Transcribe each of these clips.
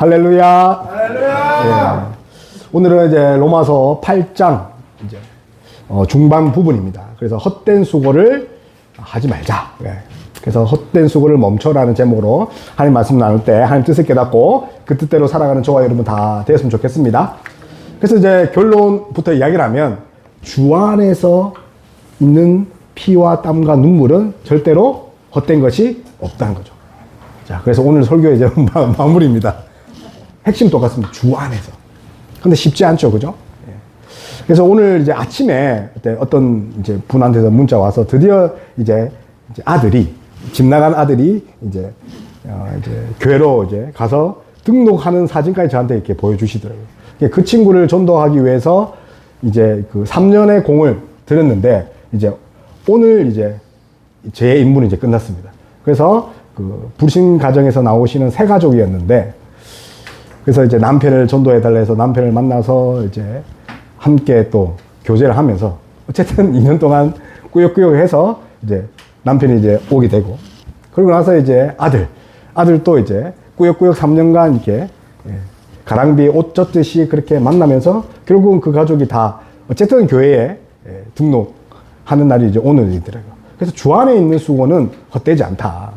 할렐루야. 할렐루야. 예. 오늘은 이제 로마서 8장 이제 중반 부분입니다. 그래서 헛된 수고를 하지 말자. 예. 그래서 헛된 수고를 멈춰라는 제목으로 하나님 말씀 나눌 때 하나님 뜻을 깨닫고 그 뜻대로 살아가는 저와 여러분 다 되었으면 좋겠습니다. 그래서 이제 결론부터 이야기를 하면 주 안에서 있는 피와 땀과 눈물은 절대로 헛된 것이 없다는 거죠. 자, 그래서 오늘 설교의 이제 마무리입니다. 핵심 똑같습니다. 주 안에서. 근데 쉽지 않죠, 그죠? 예. 그래서 오늘 이제 아침에 어떤 이제 분한테서 문자 와서 드디어 이제 아들이, 집 나간 아들이 이제 교회로 이제 가서 등록하는 사진까지 저한테 이렇게 보여주시더라고요. 그 친구를 전도하기 위해서 이제 그 3년의 공을 들였는데 이제 오늘 이제 제 임무는 이제 끝났습니다. 그래서 그 불신 가정에서 나오시는 세 가족이었는데 그래서 이제 남편을 전도해달라 해서 남편을 만나서 이제 함께 또 교제를 하면서 어쨌든 2년 동안 꾸역꾸역 해서 이제 남편이 이제 오게 되고 그러고 나서 이제 아들도 이제 꾸역꾸역 3년간 이렇게 가랑비에 옷 젖듯이 그렇게 만나면서 결국은 그 가족이 다 어쨌든 교회에 등록하는 날이 이제 오늘이더라고요. 그래서 주 안에 있는 수고는 헛되지 않다.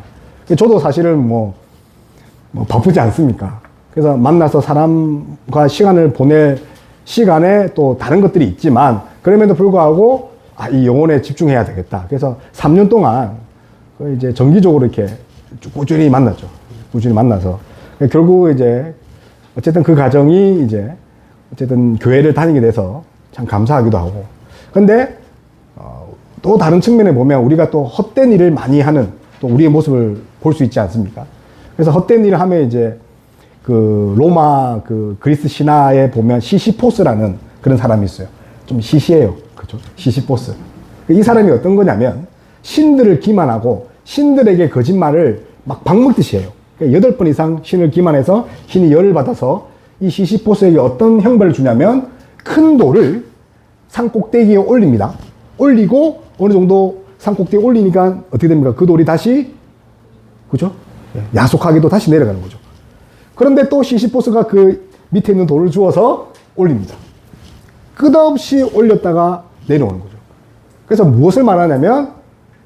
저도 사실은 뭐 바쁘지 않습니까? 그래서 만나서 사람과 시간을 보낼 시간에 또 다른 것들이 있지만 그럼에도 불구하고 이 영혼에 집중해야 되겠다. 그래서 3년 동안 이제 정기적으로 이렇게 꾸준히 만났죠. 꾸준히 만나서 결국 이제 어쨌든 그 가정이 이제 어쨌든 교회를 다니게 돼서 참 감사하기도 하고. 근데 또 다른 측면에 보면 우리가 또 헛된 일을 많이 하는 또 우리의 모습을 볼 수 있지 않습니까? 그래서 헛된 일을 하면 이제 그 로마 그 그리스 신화에 보면 시시포스라는 그런 사람이 있어요. 좀 시시해요. 그죠? 시시포스. 이 사람이 어떤 거냐면 신들을 기만하고 신들에게 거짓말을 막 박먹듯이 해요. 8번 이상 신을 기만해서 신이 열을 받아서 이 시시포스에게 어떤 형벌을 주냐면 큰 돌을 산 꼭대기에 올립니다. 올리고 어느 정도 산 꼭대기에 올리니까 어떻게 됩니까? 그 돌이 다시 그죠? 야속하게도 다시 내려가는 거죠. 그런데 또 시시포스가 그 밑에 있는 돌을 주워서 올립니다. 끝없이 올렸다가 내려오는 거죠. 그래서 무엇을 말하냐면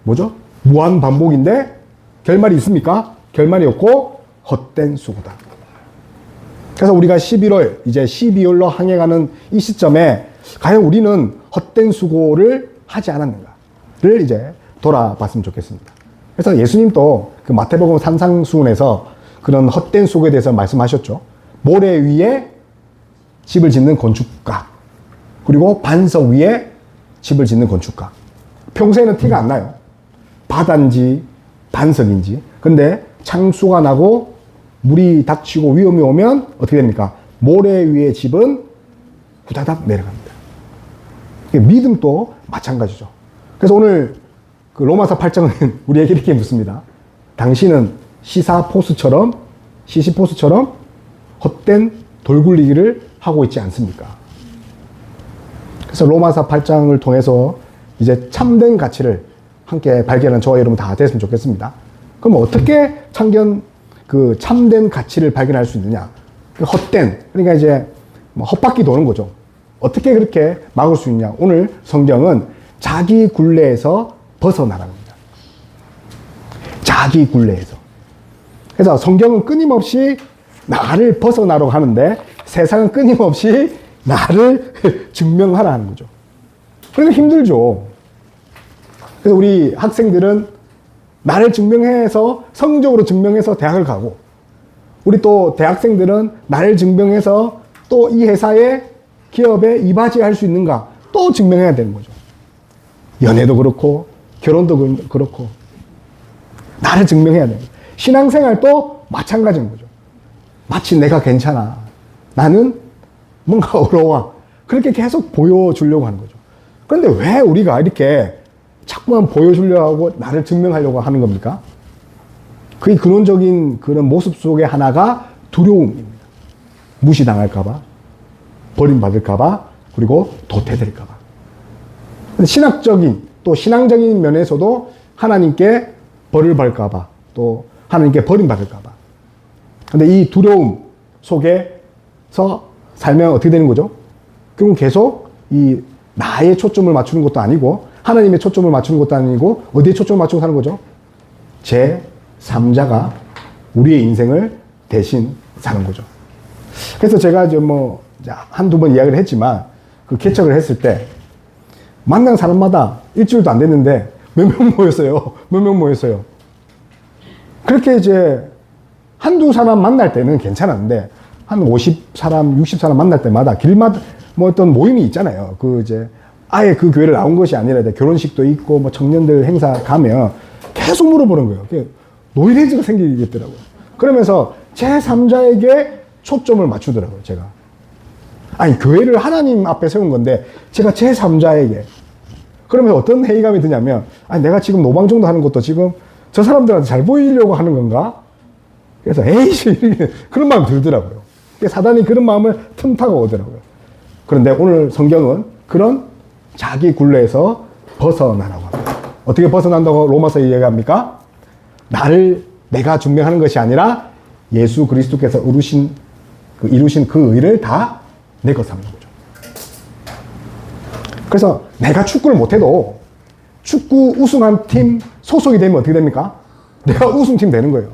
뭐죠? 무한 반복인데 결말이 있습니까? 결말이 없고 헛된 수고다. 그래서 우리가 11월 이제 12월로 향해가는 이 시점에 과연 우리는 헛된 수고를 하지 않았는가를 이제 돌아봤으면 좋겠습니다. 그래서 예수님도 그 마태복음 산상수훈에서 그런 헛된 수고에 대해서 말씀하셨죠. 모래 위에 집을 짓는 건축가, 그리고 반석 위에 집을 짓는 건축가. 평소에는 티가 안 나요. 바다인지 반석인지. 근데 창수가 나고 물이 닥치고 위험이 오면 어떻게 됩니까? 모래 위에 집은 후다닥 내려갑니다. 믿음도 마찬가지죠. 그래서 오늘 그 로마서 8장은 우리에게 이렇게 묻습니다. 당신은 시시포스처럼 헛된 돌굴리기를 하고 있지 않습니까? 그래서 로마서 8장을 통해서 이제 참된 가치를 함께 발견한 저와 여러분 다 됐으면 좋겠습니다. 그럼 어떻게 참된 가치를 발견할 수 있느냐? 헛된, 그러니까 이제 헛바퀴 도는 거죠. 어떻게 그렇게 막을 수 있냐? 오늘 성경은 자기 굴레에서 벗어나랍니다. 자기 굴레에서. 그래서 성경은 끊임없이 나를 벗어나라고 하는데 세상은 끊임없이 나를 증명하라 하는 거죠. 그러니까 힘들죠. 그래서 우리 학생들은 나를 증명해서 성적으로 증명해서 대학을 가고 우리 또 대학생들은 나를 증명해서 또 이 회사에 기업에 이바지할 수 있는가 또 증명해야 되는 거죠. 연애도 그렇고 결혼도 그렇고 나를 증명해야 돼요. 신앙생활도 마찬가지인 거죠. 마치 내가 괜찮아. 나는 뭔가 어려워. 그렇게 계속 보여주려고 하는 거죠. 그런데 왜 우리가 이렇게 자꾸만 보여주려고 하고 나를 증명하려고 하는 겁니까? 그 근원적인 그런 모습 속에 하나가 두려움입니다. 무시당할까봐, 버림받을까봐, 그리고 도태될까봐. 신학적인, 또 신앙적인 면에서도 하나님께 벌을 받을까봐, 또 하나님께 버림받을까봐. 근데 이 두려움, 속에서 살면 어떻게 되는 거죠? 그럼 계속 이 나의 초점을 맞추는 것도 아니고 하나님의 초점을 맞추는 것도 아니고 어디에 초점을 맞추고 사는 거죠? 제 3자가 우리의 인생을 대신 사는 거죠. 그래서 제가 이제 뭐 한두 번 이야기를 했지만 그 개척을 했을 때 만난 사람마다 일주일도 안 됐는데 몇 명 모였어요. 몇 명 모였어요. 그렇게 이제 한두 사람 만날 때는 괜찮았는데 한 50사람, 60사람 만날 때마다 길마다 뭐 어떤 모임이 있잖아요. 그 이제 아예 그 교회를 나온 것이 아니라 결혼식도 있고 뭐 청년들 행사 가면 계속 물어보는 거예요. 노이레이즈가 생기겠더라고요. 그러면서 제3자에게 초점을 맞추더라고요, 제가. 아니, 교회를 하나님 앞에 세운 건데 제가 제3자에게. 그러면 어떤 회의감이 드냐면, 아니, 내가 지금 노방정도 하는 것도 지금 저 사람들한테 잘 보이려고 하는 건가? 그래서 에이씨, 그런 마음이 들더라고요. 사단이 그런 마음을 틈타고 오더라고요. 그런데 오늘 성경은 그런 자기 굴레에서 벗어나라고 합니다. 어떻게 벗어난다고 로마서 얘기합니까? 나를 내가 증명하는 것이 아니라 예수 그리스도께서 이루신 그 의를 다 내 것 삼는 거죠. 그래서 내가 축구를 못해도 축구 우승한 팀 소속이 되면 어떻게 됩니까? 내가 우승팀 되는 거예요.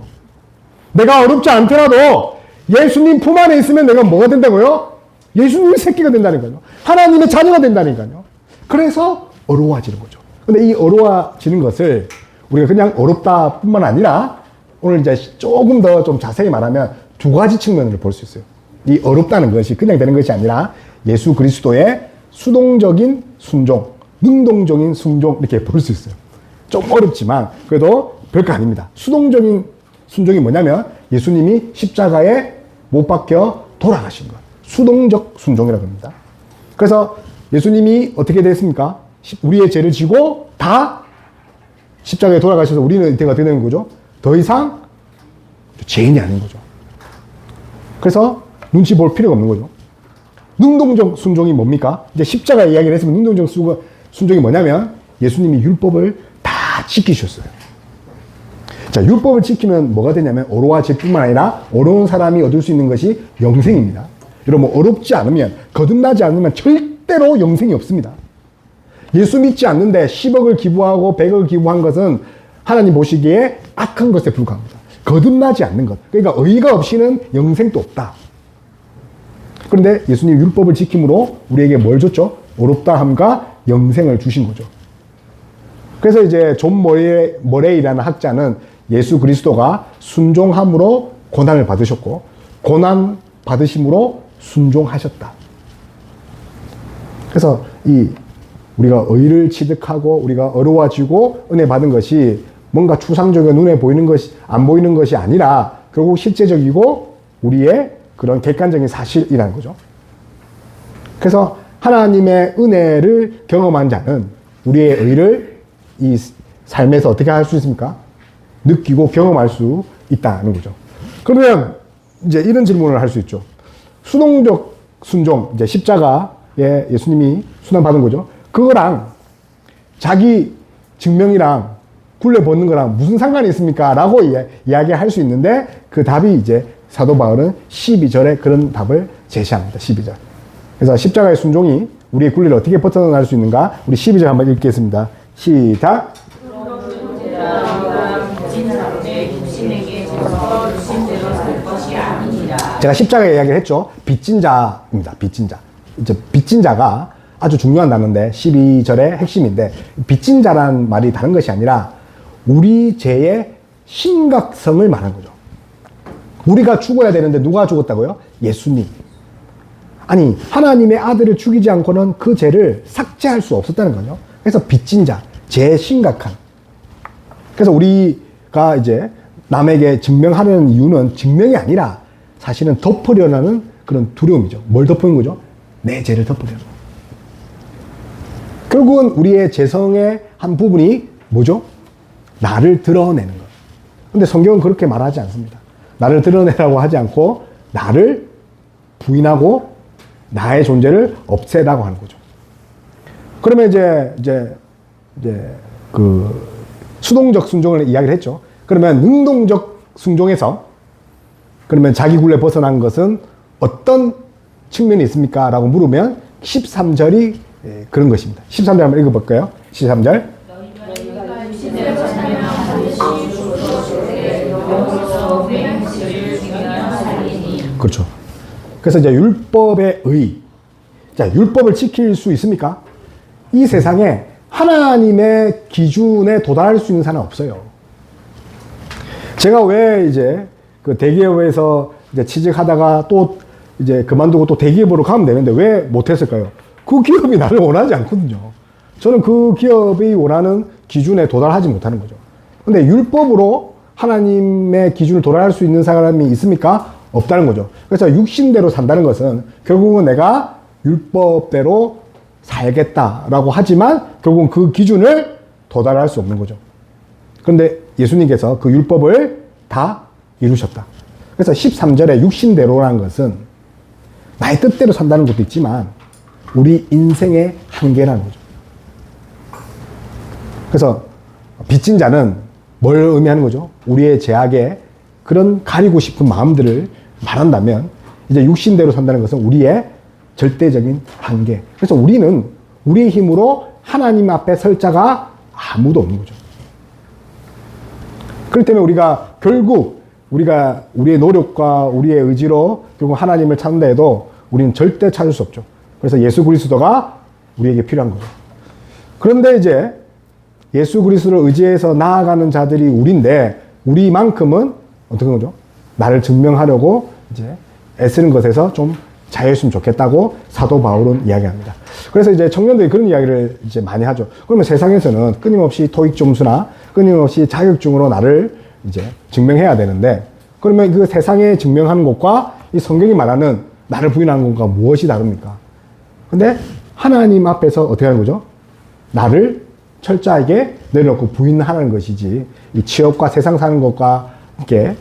내가 어렵지 않더라도 예수님 품 안에 있으면 내가 뭐가 된다고요? 예수님의 새끼가 된다니까요. 하나님의 자녀가 된다니까요. 그래서 어려워지는 거죠. 근데 이 어려워지는 것을 우리가 그냥 어렵다 뿐만 아니라 오늘 이제 조금 더 좀 자세히 말하면 두 가지 측면을 볼 수 있어요. 이 어렵다는 것이 그냥 되는 것이 아니라 예수 그리스도의 수동적인 순종, 능동적인 순종 이렇게 볼 수 있어요. 좀 어렵지만 그래도 별거 아닙니다. 수동적인 순종이 뭐냐면 예수님이 십자가에 못 박혀 돌아가신 것. 수동적 순종이라고 합니다. 그래서 예수님이 어떻게 됐습니까? 우리의 죄를 지고 다 십자가에 돌아가셔서 우리는 이때가 어떻게 되는 거죠? 더 이상 죄인이 아닌 거죠. 그래서 눈치 볼 필요가 없는 거죠. 능동적 순종이 뭡니까? 이제 십자가 이야기를 했으면 능동적 순종이 뭐냐면 예수님이 율법을 다 지키셨어요. 자, 율법을 지키면 뭐가 되냐면 어려워질 뿐만 아니라 어려운 사람이 얻을 수 있는 것이 영생입니다. 여러분 어렵지 않으면 거듭나지 않으면 절대로 영생이 없습니다. 예수 믿지 않는데 10억을 기부하고 100억을 기부한 것은 하나님 보시기에 악한 것에 불과합니다. 거듭나지 않는 것. 그러니까 의가 없이는 영생도 없다. 그런데 예수님 율법을 지킴으로 우리에게 뭘 줬죠? 어렵다함과 영생을 주신 거죠. 그래서 이제 존 머레이라는 학자는 예수 그리스도가 순종함으로 고난을 받으셨고 고난 받으심으로 순종하셨다. 그래서 우리가 의를 취득하고 우리가 어려워지고 은혜 받은 것이 뭔가 추상적이고 눈에 보이는 것이 안 보이는 것이 아니라 결국 실제적이고 우리의 그런 객관적인 사실이라는 거죠. 그래서 하나님의 은혜를 경험한 자는 우리의 의를 이 삶에서 어떻게 할 수 있습니까? 느끼고 경험할 수 있다는 거죠. 그러면 이제 이런 질문을 할 수 있죠. 수동적 순종, 이제 십자가에 예수님이 순환받은 거죠. 그거랑 자기 증명이랑 굴레 벗는 거랑 무슨 상관이 있습니까? 라고 이야기할 수 있는데 그 답이 이제 사도 바울은 12절에 그런 답을 제시합니다. 12절. 그래서 십자가의 순종이 우리의 굴레를 어떻게 벗어날 수 있는가? 우리 12절 한번 읽겠습니다. 시작. 제가 십자가 이야기를 했죠. 빚진 자입니다. 빚진 자. 이제 빚진 자가 아주 중요한 단어인데 12절의 핵심인데 빚진 자란 말이 다른 것이 아니라 우리 죄의 심각성을 말하는 거죠. 우리가 죽어야 되는데 누가 죽었다고요? 예수님. 아니 하나님의 아들을 죽이지 않고는 그 죄를 삭제할 수 없었다는 거죠. 그래서 빚진 자, 죄의 심각한. 그래서 우리가 이제 남에게 증명하려는 이유는 증명이 아니라 사실은 덮으려는 그런 두려움이죠. 뭘 덮는 거죠? 내 죄를 덮으려는. 결국은 우리의 죄성의 한 부분이 뭐죠? 나를 드러내는 것. 근데 성경은 그렇게 말하지 않습니다. 나를 드러내라고 하지 않고 나를 부인하고 나의 존재를 없애라고 하는 거죠. 그러면 이제 그 수동적 순종을 이야기를 했죠. 그러면 능동적 순종에서 그러면 자기 굴레 벗어난 것은 어떤 측면이 있습니까? 라고 물으면 13절이 그런 것입니다. 13절 한번 읽어볼까요? 13절. 그렇죠. 그래서 이제 율법의 의. 자, 율법을 지킬 수 있습니까? 이 세상에 하나님의 기준에 도달할 수 있는 사람은 없어요. 제가 왜 이제 그 대기업에서 이제 취직하다가 또 이제 그만두고 또 대기업으로 가면 되는데 왜 못했을까요? 그 기업이 나를 원하지 않거든요. 저는 그 기업이 원하는 기준에 도달하지 못하는 거죠. 근데 율법으로 하나님의 기준을 도달할 수 있는 사람이 있습니까? 없다는 거죠. 그래서 육신대로 산다는 것은 결국은 내가 율법대로 살겠다라고 하지만 결국은 그 기준을 도달할 수 없는 거죠. 그런데 예수님께서 그 율법을 다 이루셨다. 그래서 13절에 육신대로라는 것은 나의 뜻대로 산다는 것도 있지만 우리 인생의 한계라는 거죠. 그래서 빚진 자는 뭘 의미하는 거죠? 우리의 죄악에 그런 가리고 싶은 마음들을 말한다면 이제 육신대로 산다는 것은 우리의 절대적인 한계. 그래서 우리는 우리의 힘으로 하나님 앞에 설 자가 아무도 없는 거죠. 그렇기 때문에 우리가 결국 우리의 노력과 우리의 의지로 결국 하나님을 찾는다 해도 우리는 절대 찾을 수 없죠. 그래서 예수 그리스도가 우리에게 필요한 거죠. 그런데 이제 예수 그리스도를 의지해서 나아가는 자들이 우리인데 우리만큼은 어떻게 거죠? 나를 증명하려고 이제 애쓰는 것에서 좀 자유했으면 좋겠다고 사도 바울은 이야기합니다. 그래서 이제 청년들이 그런 이야기를 이제 많이 하죠. 그러면 세상에서는 끊임없이 토익 점수나 끊임없이 자격증으로 나를 이제 증명해야 되는데 그러면 그 세상에 증명하는 것과 이 성경이 말하는 나를 부인하는 것과 무엇이 다릅니까? 근데 하나님 앞에서 어떻게 하는 거죠? 나를 철저하게 내려놓고 부인하는 것이지 이 취업과 세상 사는 것과 이렇게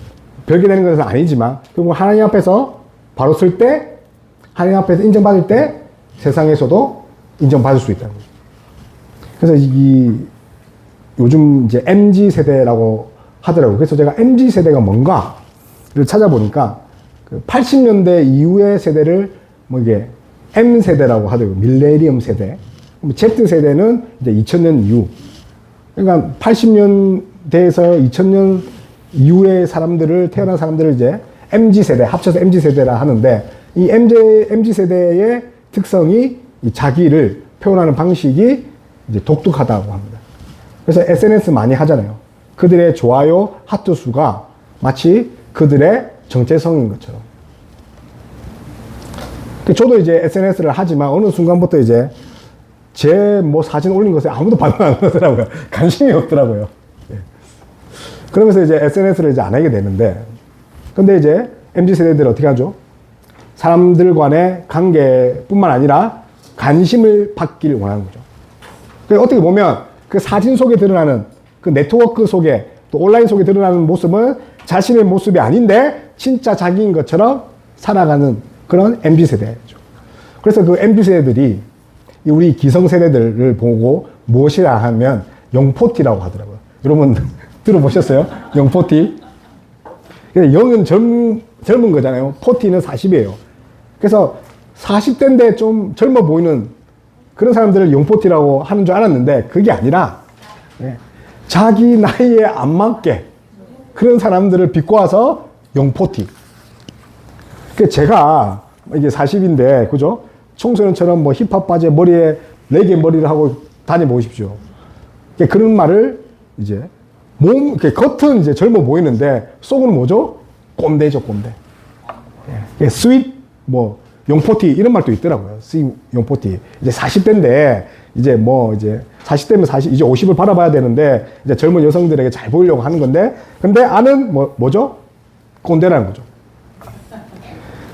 별개되는 것은 아니지만 결국 하나님 앞에서 바로 설 때 하나님 앞에서 인정받을 때 세상에서도 인정받을 수 있다는 거죠. 그래서 요즘 이제 MZ 세대라고 하더라고요. 그래서 제가 MZ 세대가 뭔가를 찾아보니까 그 80년대 이후의 세대를 뭐 이게 M 세대라고 하더라고요. 밀레니엄 세대. Z 세대는 이제 2000년 이후. 그러니까 80년대에서 2000년 이후의 태어난 사람들을 이제 MZ 세대, 합쳐서 MZ 세대라 하는데 이 MZ 세대의 특성이 이 자기를 표현하는 방식이 이제 독특하다고 합니다. 그래서 SNS 많이 하잖아요. 그들의 좋아요, 하트 수가 마치 그들의 정체성인 것처럼. 저도 이제 SNS를 하지만 어느 순간부터 이제 제 뭐 사진 올린 것에 아무도 반응 안 하더라고요. 관심이 없더라고요. 예. 그러면서 이제 SNS를 이제 안 하게 되는데, 근데 이제 MZ 세대들은 어떻게 하죠? 사람들 간의 관계뿐만 아니라 관심을 받기를 원하는 거죠. 그러니까 어떻게 보면 그 사진 속에 드러나는 그 네트워크 속에 또 온라인 속에 드러나는 모습은 자신의 모습이 아닌데 진짜 자기인 것처럼 살아가는 그런 MZ 세대죠. 그래서 그 MZ 세대들이 우리 기성세대들을 보고 무엇이라 하면 영포티라고 하더라고요. 여러분 들어보셨어요? 영포티? 영은 젊은 거잖아요. 포티는 40이에요. 그래서 40대인데 좀 젊어 보이는 그런 사람들을 영포티라고 하는 줄 알았는데 그게 아니라 자기 나이에 안 맞게 그런 사람들을 비꼬아서 영포티. 제가 이게 40인데 그죠? 청소년처럼 뭐 힙합 바지에 머리에 레게 머리를 하고 다녀보십시오. 그런 말을 이제 겉은 이제 젊어 보이는데 속은 뭐죠? 꼰대죠, 꼰대. 스윗 뭐 용포티 이런 말도 있더라고요. 스윗 용포티. 이제 40대인데 이제 40대면 이제 50을 바라봐야 되는데 이제 젊은 여성들에게 잘 보이려고 하는 건데 근데 아는 뭐죠? 꼰대라는 거죠.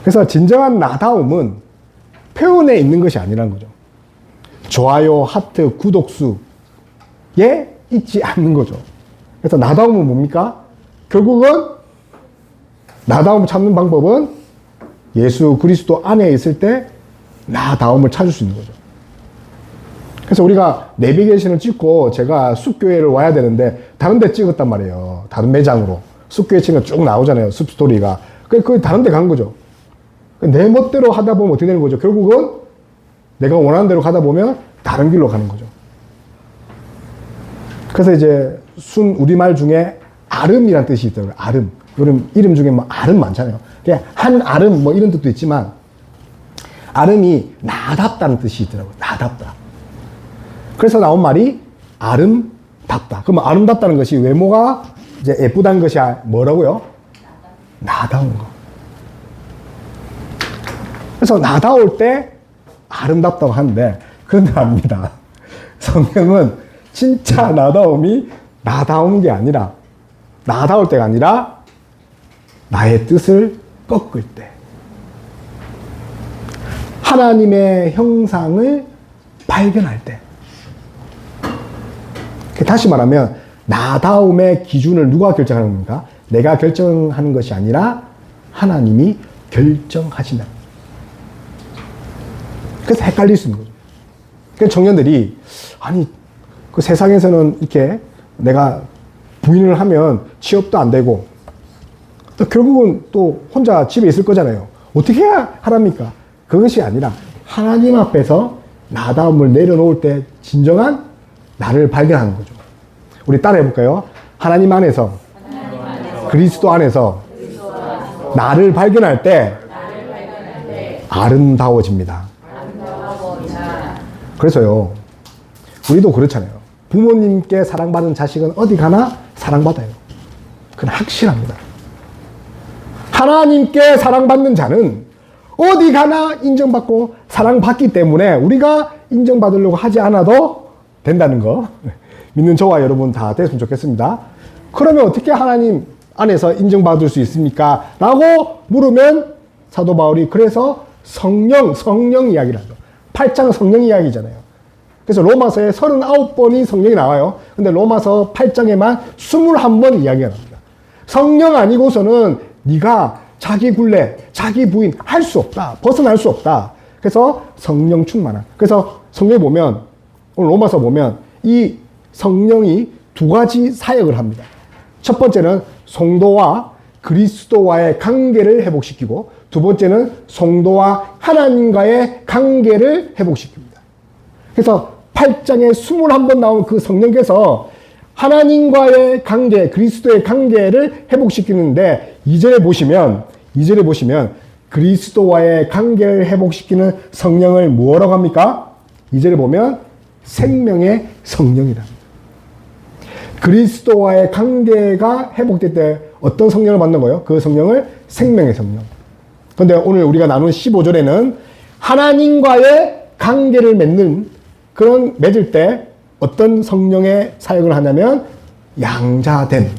그래서 진정한 나다움은 표현에 있는 것이 아니라는 거죠. 좋아요, 하트, 구독수에 있지 않는 거죠. 그래서 나다움은 뭡니까? 결국은 나다움을 찾는 방법은 예수 그리스도 안에 있을 때 나다움을 찾을 수 있는 거죠. 그래서 우리가 내비게이션을 찍고 제가 숲교회를 와야 되는데 다른 데 찍었단 말이에요. 다른 매장으로. 숲교회 치면 쭉 나오잖아요. 숲스토리가. 그 다른 데 간 거죠. 내 멋대로 하다 보면 어떻게 되는 거죠? 결국은 내가 원하는 대로 가다 보면 다른 길로 가는 거죠. 그래서 이제 우리말 중에 아름이란 뜻이 있더라고요. 아름. 이름 중에 뭐 아름 많잖아요. 그냥 한 아름 뭐 이런 뜻도 있지만 아름이 나답다는 뜻이 있더라고요. 나답다. 그래서 나온 말이 아름답다. 그러면 아름답다는 것이 외모가 이제 예쁘다는 것이 뭐라고요? 나다운 거. 그래서 나다울 때 아름답다고 하는데 그런데 압니다. 성경은 진짜 나다움이 나다운 게 아니라 나다울 때가 아니라 나의 뜻을 꺾을 때 하나님의 형상을 발견할 때 다시 말하면 나다움의 기준을 누가 결정하는 겁니까? 내가 결정하는 것이 아니라 하나님이 결정하신다. 그래서 헷갈릴 수 있는 거죠. 그래서 청년들이 아니 그 세상에서는 이렇게 내가 부인을 하면 취업도 안 되고 또 결국은 또 혼자 집에 있을 거잖아요. 어떻게 해야 하랍니까? 그것이 아니라 하나님 앞에서 나다움을 내려놓을 때 진정한 나를 발견하는 거죠. 우리 따라해 볼까요? 하나님 안에서 그리스도 안에서 나를 발견할 때 아름다워집니다. 그래서요, 우리도 그렇잖아요. 부모님께 사랑받은 자식은 어디 가나 사랑받아요. 그건 확실합니다. 하나님께 사랑받는 자는 어디 가나 인정받고 사랑받기 때문에 우리가 인정받으려고 하지 않아도 된다는 거 믿는 저와 여러분 다 됐으면 좋겠습니다. 그러면 어떻게 하나님 안에서 인정받을 수 있습니까? 라고 물으면 사도 바울이 그래서 성령 이야기를 하죠. 8장 성령 이야기잖아요. 그래서 로마서에 39번이 성령이 나와요. 근데 로마서 8장에만 21번 이야기가 나옵니다. 성령 아니고서는 네가 자기 굴레, 자기 부인 할 수 없다. 벗어날 수 없다. 그래서 성령 충만한. 그래서 성경에 보면 오늘 로마서 보면 이 성령이 두 가지 사역을 합니다. 첫 번째는 성도와 그리스도와의 관계를 회복시키고 두 번째는 성도와 하나님과의 관계를 회복시킵니다. 그래서 8장에 21번 나온 그 성령께서 하나님과의 관계, 그리스도의 관계를 회복시키는데 2절에 보시면 그리스도와의 관계를 회복시키는 성령을 뭐라고 합니까? 2절에 보면 생명의 성령이랍니다. 그리스도와의 관계가 회복될 때 어떤 성령을 받는 거예요? 그 성령을 생명의 성령. 그런데 오늘 우리가 나눈 15절에는 하나님과의 관계를 맺을 때 어떤 성령의 사역을 하냐면 양자됨.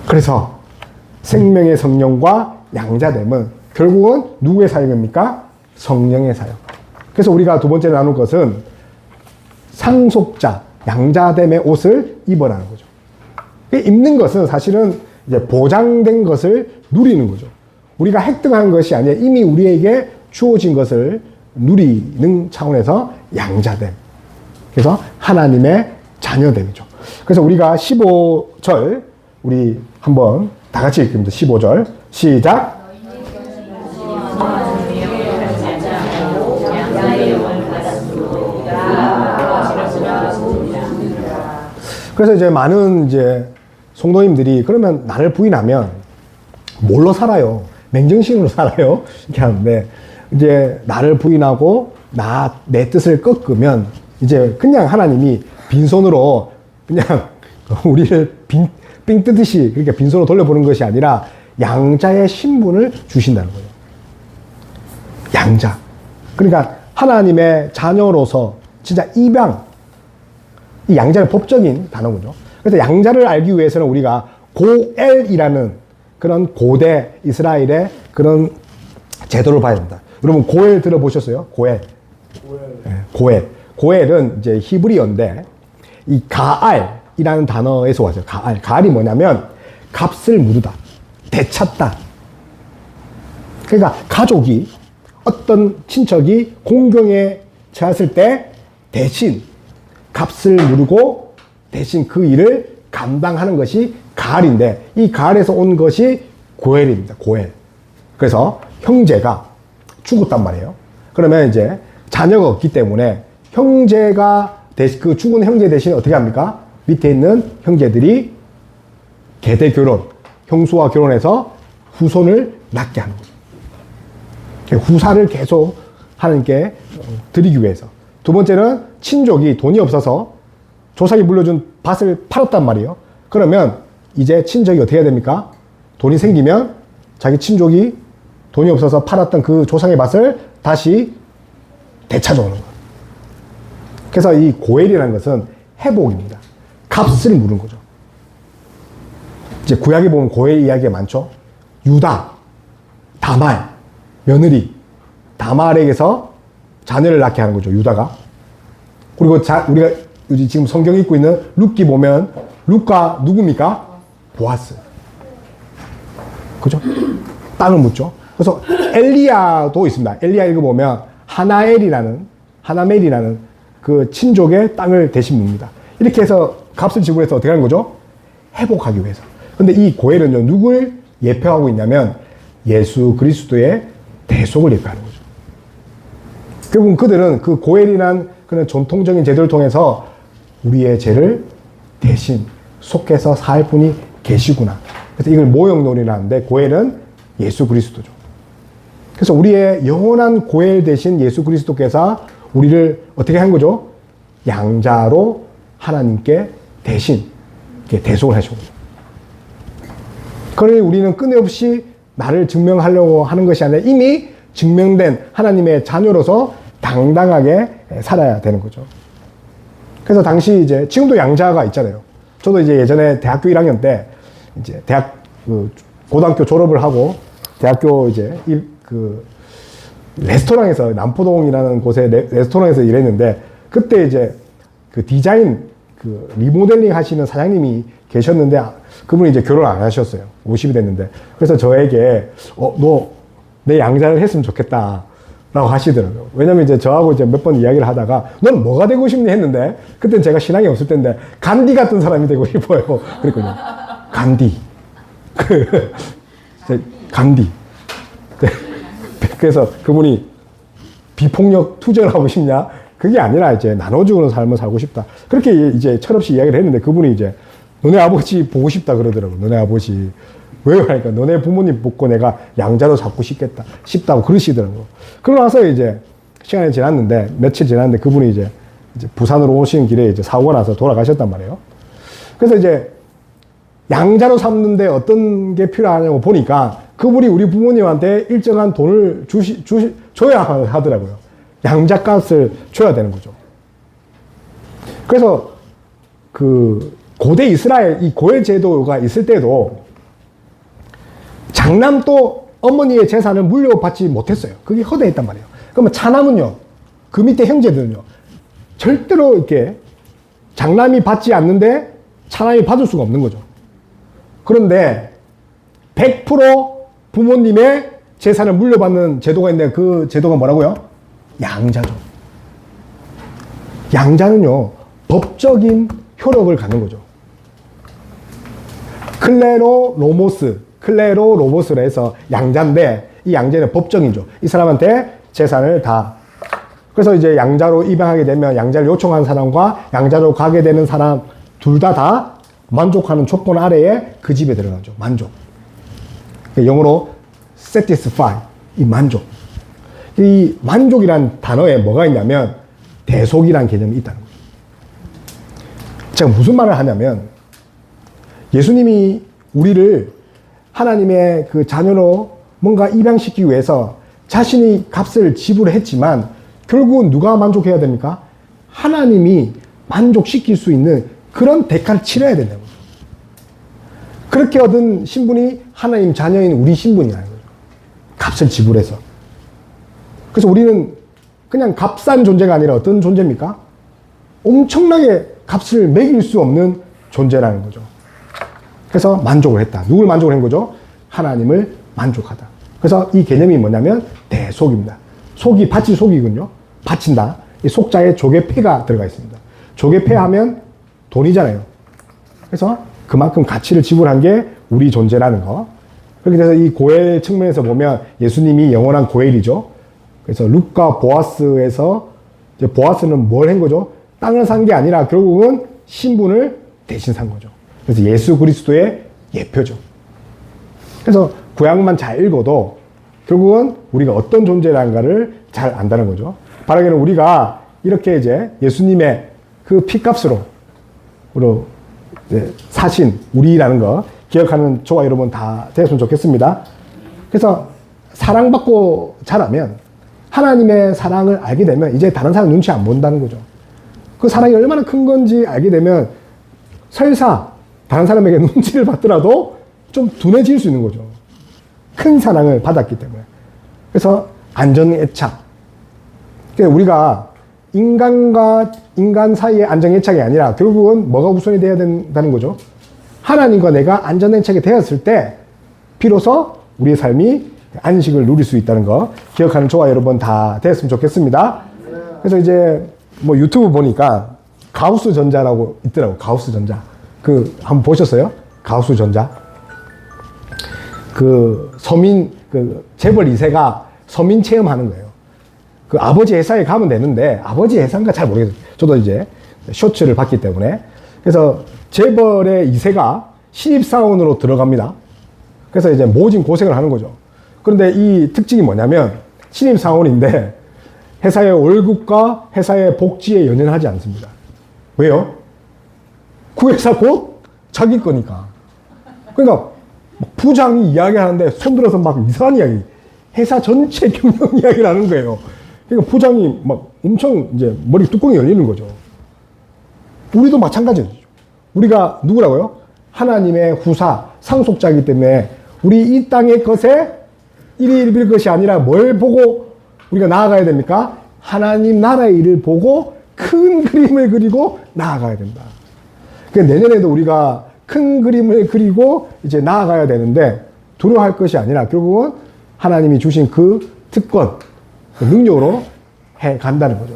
그래서 생명의 성령과 양자됨은 결국은 누구의 사역입니까? 성령의 사역. 그래서 우리가 두 번째 나눌 것은 상속자, 양자됨의 옷을 입어라는 거죠. 입는 것은 사실은 이제 보장된 것을 누리는 거죠. 우리가 획득한 것이 아니라 이미 우리에게 주어진 것을 누리는 차원에서 양자됨. 그래서 하나님의 자녀됨이죠. 그래서 우리가 15절 우리 한번 다 같이 읽습니다. 15절 시작. 그래서 이제 많은 이제 성도님들이 그러면 나를 부인하면 뭘로 살아요? 맨정신으로 살아요? 이렇게 하는데 이제 나를 부인하고 내 뜻을 꺾으면 이제 그냥 하나님이 빈손으로 그냥 우리를 삥 뜯듯이 그렇게 빈손으로 돌려보는 것이 아니라 양자의 신분을 주신다는 거예요. 양자. 그러니까 하나님의 자녀로서 진짜 입양. 이 양자는 법적인 단어군요. 그래서 양자를 알기 위해서는 우리가 고엘이라는 그런 고대 이스라엘의 그런 제도를 봐야 됩니다. 여러분 고엘 들어보셨어요? 고엘. 네, 고엘. 고엘은 이제 히브리어인데 이 가알이라는 단어에서 왔어요. 가알. 가알이 뭐냐면 값을 물으다. 되찾다. 그러니까 가족이 어떤 친척이 공경에 처했을 때 대신 값을 물고 대신 그 일을 감당하는 것이 가을인데 이 가을에서 온 것이 고엘입니다. 고엘. 그래서 형제가 죽었단 말이에요. 그러면 이제 자녀가 없기 때문에 그 죽은 형제 대신 어떻게 합니까? 밑에 있는 형제들이 계대 결혼, 형수와 결혼해서 후손을 낳게 하는 거죠. 후사를 계속 하나님께 드리기 위해서. 두 번째는 친족이 돈이 없어서 조상이 물려준 밭을 팔았단 말이에요. 그러면 이제 친족이 어떻게 해야 됩니까? 돈이 생기면 자기 친족이 돈이 없어서 팔았던 그 조상의 밭을 다시 되찾아오는 거예요. 그래서 이 고엘이라는 것은 회복입니다. 값을 물은 거죠. 이제 구약에 보면 고엘 이야기가 많죠. 유다, 다말, 며느리, 다말에게서 자녀를 낳게 하는 거죠. 유다가. 그리고 우리가 지금 성경 읽고 있는 룻기 보면 룻가 누굽니까? 보아스. 그죠? 땅을 묻죠. 그래서 엘리야도 있습니다. 엘리야 읽어보면 하나멜이라는 그 친족의 땅을 대신 묻습니다. 이렇게 해서 값을 지불해서 어떻게 하는 거죠? 회복하기 위해서. 근데 이 고엘은요, 누굴 예표하고 있냐면 예수 그리스도의 대속을 예표하는 거죠. 결국은 그들은 그 고엘이란 그런 전통적인 제도를 통해서 우리의 죄를 대신 속해서 살 분이 계시구나. 그래서 이걸 모형론이라는데 고엘은 예수 그리스도죠. 그래서 우리의 영원한 고엘 대신 예수 그리스도께서 우리를 어떻게 한 거죠? 양자로 하나님께 대신 대속을 하신 거죠. 그러니 우리는 끊임없이 나를 증명하려고 하는 것이 아니라 이미 증명된 하나님의 자녀로서 당당하게 살아야 되는 거죠. 그래서 당시 이제 지금도 양자가 있잖아요. 저도 이제 예전에 대학교 1학년 때 이제 고등학교 졸업을 하고 대학교 이제 레스토랑에서 남포동이라는 곳에 레스토랑에서 일했는데 그때 이제 그 디자인 리모델링 하시는 사장님이 계셨는데 그분이 이제 결혼 안 하셨어요. 50이 됐는데. 그래서 저에게 너 내 양자를 했으면 좋겠다 라고 하시더라고요. 왜냐면 이제 저하고 이제 몇 번 이야기를 하다가 넌 뭐가 되고 싶니 했는데 그땐 제가 신앙이 없을 때인데 간디 같은 사람이 되고 싶어요. 그랬거든요. 간디. 간디. 그래서 그분이 비폭력 투쟁을 하고 싶냐? 그게 아니라 이제 나눠주는 삶을 살고 싶다. 그렇게 이제 철없이 이야기를 했는데 그분이 이제 너네 아버지 보고 싶다 그러더라고. 너네 아버지. 왜요? 하니까 너네 부모님 보고 내가 양자로 잡고 싶다고 그러시더라고. 그러고 나서 이제 시간이 지났는데 며칠 지났는데 그분이 이제 부산으로 오시는 길에 이제 사고가 나서 돌아가셨단 말이에요. 그래서 이제 양자로 삼는데 어떤 게 필요하냐고 보니까 그분이 우리 부모님한테 일정한 돈을 줘야 하더라고요. 양자값을 줘야 되는 거죠. 그래서 그 고대 이스라엘 이 고엘 제도가 있을 때도 장남도 어머니의 재산을 물려받지 못했어요. 그게 허대했단 말이에요. 그러면 차남은요, 그 밑에 형제들은요, 절대로 이렇게 장남이 받지 않는데 차남이 받을 수가 없는 거죠. 그런데 100% 부모님의 재산을 물려받는 제도가 있는데 그 제도가 뭐라고요? 양자죠. 양자는요, 법적인 효력을 갖는 거죠. 클레로로모스라 해서 양자인데 이 양자는 법정이죠. 이 사람한테 재산을 다. 그래서 이제 양자로 입양하게 되면 양자를 요청한 사람과 양자로 가게 되는 사람 둘 다 만족하는 조건 아래에 그 집에 들어가죠. 만족. 영어로 satisfy. 이 만족. 이 만족이란 단어에 뭐가 있냐면 대속이란 개념이 있다는 거예요. 제가 무슨 말을 하냐면 예수님이 우리를 하나님의 그 자녀로 뭔가 입양시키기 위해서 자신이 값을 지불했지만 결국은 누가 만족해야 됩니까? 하나님이 만족시킬 수 있는 그런 대가를 치러야 된다는 거죠. 그렇게 얻은 신분이 하나님 자녀인 우리 신분이라는 거죠. 값을 지불해서. 그래서 우리는 그냥 값싼 존재가 아니라 어떤 존재입니까? 엄청나게 값을 매길 수 없는 존재라는 거죠. 그래서 만족을 했다. 누굴 만족을 한 거죠? 하나님을 만족하다. 그래서 이 개념이 뭐냐면 대속입니다. 속이 밭이 속이군요. 바친다. 이 속자에 조개패가 들어가 있습니다. 조개패 하면 돈이잖아요. 그래서 그만큼 가치를 지불한 게 우리 존재라는 거. 그렇게 돼서 이 고엘 측면에서 보면 예수님이 영원한 고엘이죠. 그래서 룻과 보아스에서 이제 보아스는 뭘 한 거죠? 땅을 산 게 아니라 결국은 신분을 대신 산 거죠. 그래서 예수 그리스도의 예표죠. 그래서 구약만 잘 읽어도 결국은 우리가 어떤 존재란가를 잘 안다는 거죠. 바라기는 우리가 이렇게 이제 예수님의 그 피값으로 사신 우리라는 거 기억하는 저와 여러분 다 되었으면 좋겠습니다. 그래서 사랑받고 자라면 하나님의 사랑을 알게 되면 이제 다른 사람 눈치 안 본다는 거죠. 그 사랑이 얼마나 큰 건지 알게 되면 설사 다른 사람에게 눈치를 받더라도 좀 둔해질 수 있는 거죠. 큰 사랑을 받았기 때문에. 그래서 안전애착. 그러니까 우리가 인간과 인간 사이의 안전애착이 아니라 결국은 뭐가 우선이 돼야 된다는 거죠. 하나님과 내가 안전애착이 되었을 때 비로소 우리의 삶이 안식을 누릴 수 있다는 거 기억하는 저와 여러분 다 되었으면 좋겠습니다. 그래서 이제 뭐 유튜브 보니까 가우스 전자라고 있더라고. 가우스 전자. 그 한번 보셨어요? 가우스 전자. 그 서민 그 재벌 2세가 서민 체험하는 거예요. 그 아버지 회사에 가면 되는데 아버지 회사인가 잘 모르겠어요. 저도 이제 쇼츠를 봤기 때문에. 그래서 재벌의 2세가 신입사원으로 들어갑니다. 그래서 이제 모진 고생을 하는 거죠. 그런데 이 특징이 뭐냐면 신입사원인데 회사의 월급과 회사의 복지에 연연하지 않습니다. 왜요? 그 회사 곧 자기 거니까. 그러니까 부장이 이야기하는데 손들어서 막 이상한 이야기, 회사 전체 경영 이야기를 하는 거예요. 그러니까 부장이 막 엄청 이제 머리 뚜껑이 열리는 거죠. 우리도 마찬가지죠. 우리가 누구라고요? 하나님의 후사, 상속자이기 때문에 우리 이 땅의 것에 일일빌 것이 아니라 뭘 보고 우리가 나아가야 됩니까? 하나님 나라의 일을 보고 큰 그림을 그리고 나아가야 된다. 그러니까 내년에도 우리가 큰 그림을 그리고 이제 나아가야 되는데 두려워할 것이 아니라 결국은 하나님이 주신 그 특권, 그 능력으로 해 간다는 거죠.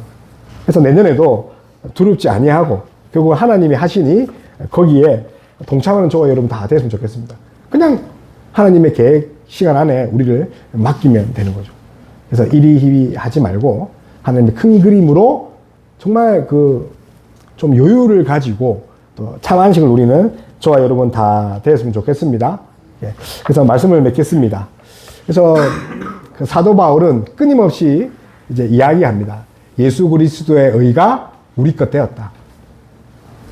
그래서 내년에도 두렵지 아니하고 결국 하나님이 하시니 거기에 동참하는 저와 여러분 다 됐으면 좋겠습니다. 그냥 하나님의 계획 시간 안에 우리를 맡기면 되는 거죠. 그래서 이리희비 하지 말고 하나님의 큰 그림으로 정말 그 좀 여유를 가지고 또 참 안식을 누리는 저와 여러분 다 되었으면 좋겠습니다. 예. 그래서 말씀을 맺겠습니다. 그래서 그 사도 바울은 끊임없이 이제 이야기합니다. 예수 그리스도의 의가 우리 것 되었다.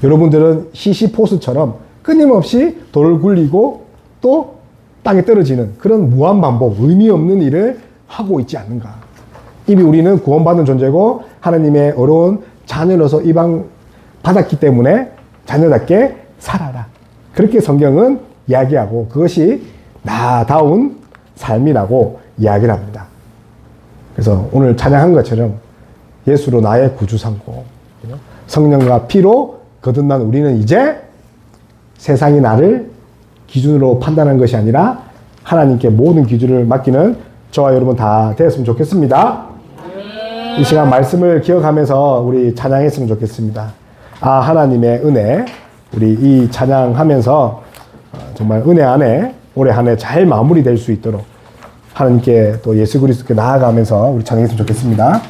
여러분들은 시시포스처럼 끊임없이 돌을 굴리고 또 땅에 떨어지는 그런 무한반복, 의미 없는 일을 하고 있지 않는가. 이미 우리는 구원받은 존재고 하나님의 어려운 자녀로서 이방 받았기 때문에 자녀답게 살아라. 그렇게 성경은 이야기하고 그것이 나다운 삶이라고 이야기를 합니다. 그래서 오늘 찬양한 것처럼 예수로 나의 구주 삼고 성령과 피로 거듭난 우리는 이제 세상이 나를 기준으로 판단한 것이 아니라 하나님께 모든 기준을 맡기는 저와 여러분 다 되었으면 좋겠습니다. 이 시간 말씀을 기억하면서 우리 찬양했으면 좋겠습니다. 아, 하나님의 은혜. 우리 이 찬양하면서 정말 은혜 안에 올해 한 해 잘 마무리될 수 있도록 하나님께 또 예수 그리스도께 나아가면서 우리 찬양했으면 좋겠습니다.